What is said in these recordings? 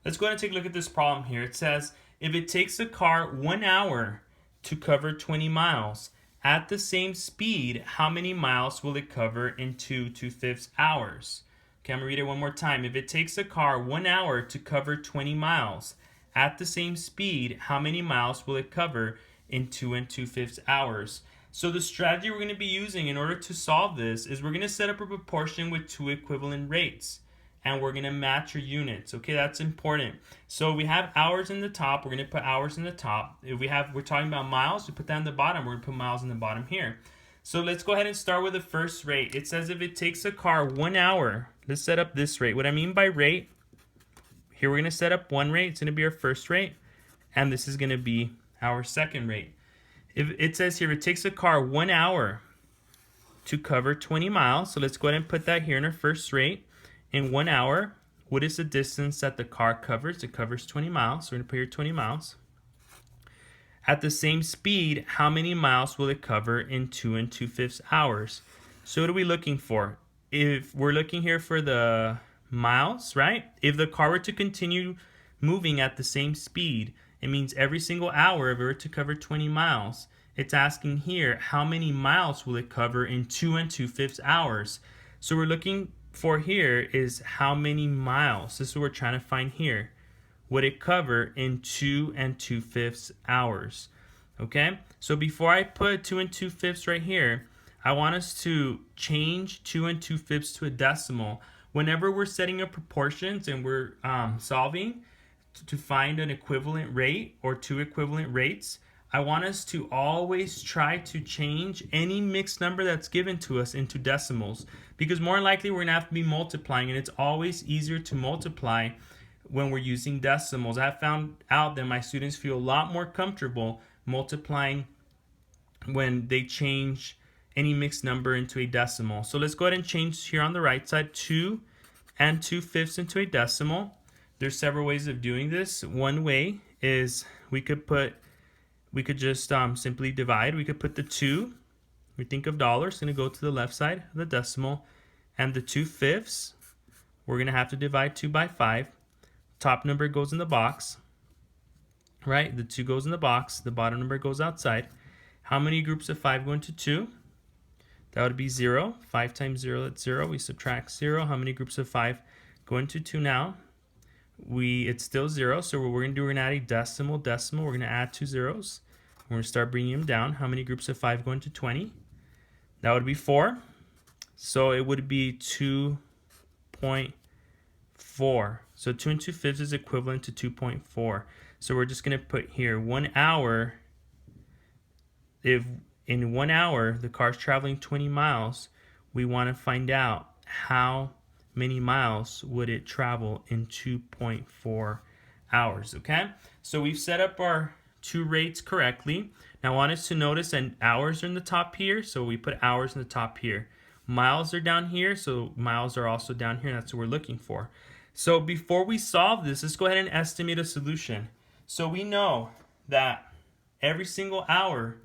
Let's go ahead and take a look at this problem here. It says, if it takes a car 1 hour to cover 20 miles, at the same speed, how many miles will it cover in 2 2/5 hours? Okay, I'm going to read it one more time. If it takes a car 1 hour to cover 20 miles, at the same speed, how many miles will it cover in 2 2/5 hours? So the strategy we're going to be using in order to solve this is we're going to set up a proportion with two equivalent rates. And we're going to match your units. Okay, that's important. So we have hours in the top. We're going to put hours in the top. If we're talking about miles, we put that in the bottom. We're going to put miles in the bottom here. So let's go ahead and start with the first rate. It says if it takes a car 1 hour, let's set up this rate. What I mean by rate, here we're going to set up one rate. It's going to be our first rate. And this is going to be our second rate. If it says here it takes a car 1 hour to cover 20 miles. So let's go ahead and put that here in our first rate. In 1 hour, what is the distance that the car covers? It covers 20 miles. So we're going to put here 20 miles. At the same speed, how many miles will it cover in 2 2/5 hours? So what are we looking for? If we're looking here for the miles, right? If the car were to continue moving at the same speed, it means every single hour, if it were to cover 20 miles, it's asking here, how many miles will it cover in 2 2/5 hours? So we're looking for here is how many miles. This is what we're trying to find here. Would it cover in 2 2/5 hours? Okay, so before I put 2 2/5 right here, I want us to change 2 2/5 to a decimal. Whenever we're setting up proportions and we're solving to find an equivalent rate or two equivalent rates, I want us to always try to change any mixed number that's given to us into decimals, because more likely we're going to have to be multiplying, and it's always easier to multiply when we're using decimals. I found out that my students feel a lot more comfortable multiplying when they change any mixed number into a decimal. So let's go ahead and change here on the right side 2 2/5 into a decimal. There's several ways of doing this. One way is we could just simply divide. We could put the 2, we think of dollars, it's going to go to the left side of the decimal, and the 2/5, we're going to have to divide 2 by 5. Top number goes in the box, right? The 2 goes in the box, the bottom number goes outside. How many groups of 5 go into 2? That would be 0. 5 times 0, that's 0. We subtract 0. How many groups of 5 go into 2 now? It's still 0, so what we're going to do, we're going to add a decimal. We're going to add 2 zeros. We're going to start bringing them down. How many groups of 5 go into 20? That would be 4. So it would be 2.4. So 2 2/5 is equivalent to 2.4. So we're just going to put here 1 hour. If in 1 hour the car's traveling 20 miles, we want to find out how many miles would it travel in 2.4 hours. Okay, so we've set up our two rates correctly. Now I want us to notice that hours are in the top here, so we put hours in the top here. Miles are down here, so miles are also down here, and that's what we're looking for. So before we solve this, let's go ahead and estimate a solution. So we know that every single hour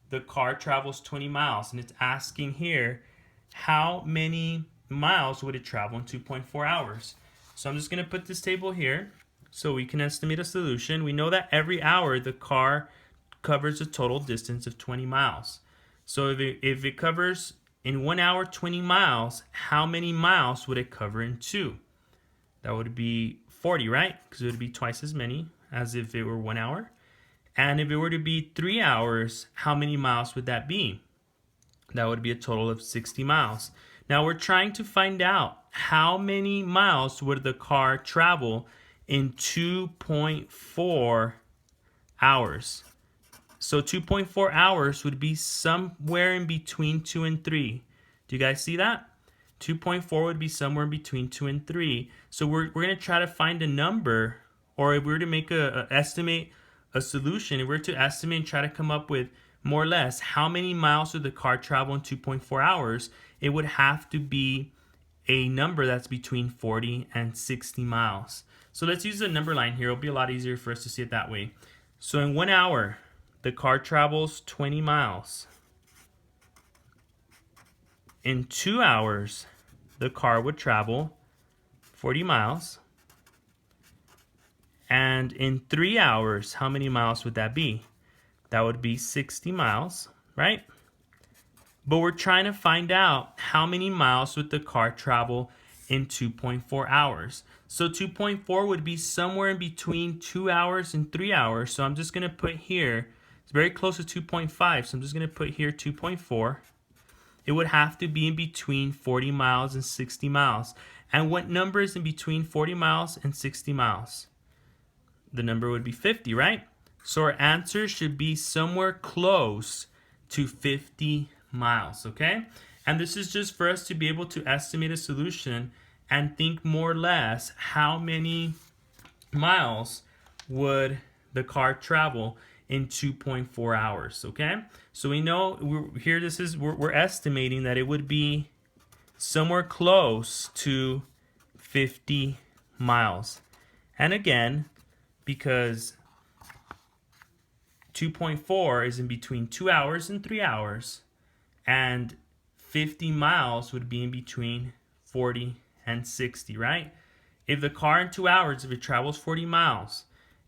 the car travels 20 miles, and it's asking here how many miles would it travel in 2.4 hours. So I'm just going to put this table here so we can estimate a solution. We know that every hour the car covers a total distance of 20 miles. So if it covers in 1 hour 20 miles, how many miles would it cover in 2? That would be 40, right? Because it would be twice as many as if it were 1 hour. And if it were to be 3 hours, how many miles would that be? That would be a total of 60 miles. Now we're trying to find out how many miles would the car travel in 2.4 hours. So 2.4 hours would be somewhere in between 2 and 3. Do you guys see that? 2.4 would be somewhere in between 2 and 3. So we're going to try to find a number, or if we were to make estimate a solution, if we were to estimate and try to come up with more or less how many miles would the car travel in 2.4 hours, it would have to be a number that's between 40 and 60 miles. So let's use the number line here. It'll be a lot easier for us to see it that way. So in 1 hour, the car travels 20 miles. In 2 hours, the car would travel 40 miles. And in 3 hours, how many miles would that be? That would be 60 miles, right? But we're trying to find out how many miles would the car travel in 2.4 hours. So 2.4 would be somewhere in between 2 hours and 3 hours. So I'm just going to put here, it's very close to 2.5. So I'm just going to put here 2.4. It would have to be in between 40 miles and 60 miles. And what number is in between 40 miles and 60 miles? The number would be 50, right? So our answer should be somewhere close to 50 miles, okay? And this is just for us to be able to estimate a solution and think more or less how many miles would the car travel in 2.4 hours, okay? So we know we're estimating that it would be somewhere close to 50 miles. And again, because 2.4 is in between 2 hours and 3 hours, and 50 miles would be in between 40 and 60, right? If the car in 2 hours, if it travels 40 miles,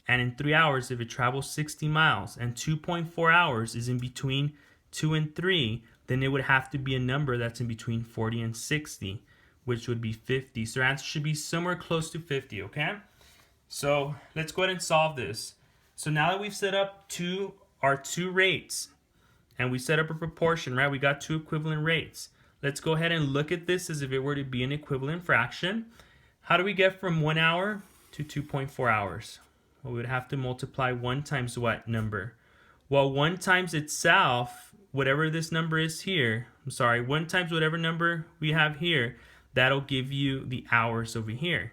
and in 3 hours, if it travels 60 miles, and 2.4 hours is in between 2 and 3, then it would have to be a number that's in between 40 and 60, which would be 50. So our answer should be somewhere close to 50, okay? So let's go ahead and solve this. So now that we've set up our two rates, and we set up a proportion, right? We got two equivalent rates. Let's go ahead and look at this as if it were to be an equivalent fraction. How do we get from 1 hour to 2.4 hours? Well, we would have to multiply 1 times what number? Well, 1 times itself, whatever this number is here, 1 times whatever number we have here, that'll give you the hours over here.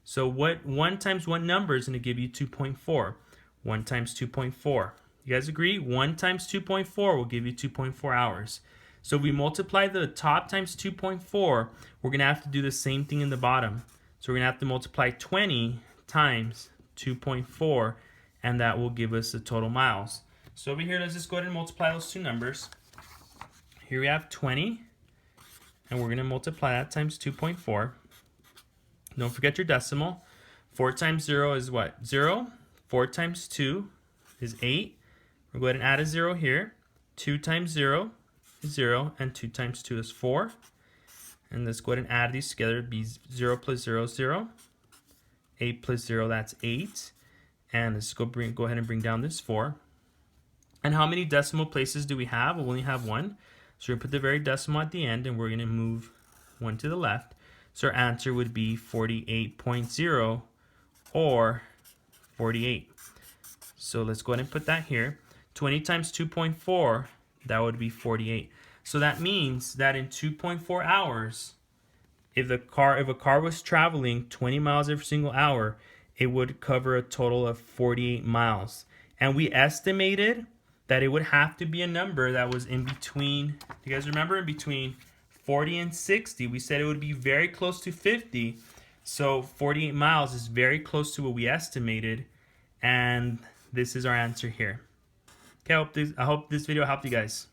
So 1 times what number is going to give you 2.4? 1 times 2.4. You guys agree? 1 times 2.4 will give you 2.4 hours. So if we multiply the top times 2.4, we're going to have to do the same thing in the bottom. So we're going to have to multiply 20 times 2.4, and that will give us the total miles. So over here, let's just go ahead and multiply those two numbers. Here we have 20, and we're going to multiply that times 2.4. Don't forget your decimal. 4 times 0 is what? 0. 4 times 2 is 8. We'll go ahead and add a 0 here. 2 times 0 is 0, and 2 times 2 is 4. And let's go ahead and add these together. It'd be 0 plus 0 is 0. 8 plus 0, that's 8. And let's go ahead and bring down this 4. And how many decimal places do we have? We only have 1. So we're going to put the very decimal at the end, and we're going to move 1 to the left. So our answer would be 48.0 or 48. So let's go ahead and put that here. 20 times 2.4, that would be 48. So that means that in 2.4 hours, if a car was traveling 20 miles every single hour, it would cover a total of 48 miles. And we estimated that it would have to be a number that was in between, you guys remember, in between 40 and 60. We said it would be very close to 50. So 48 miles is very close to what we estimated. And this is our answer here. Okay, I hope this video helped you guys.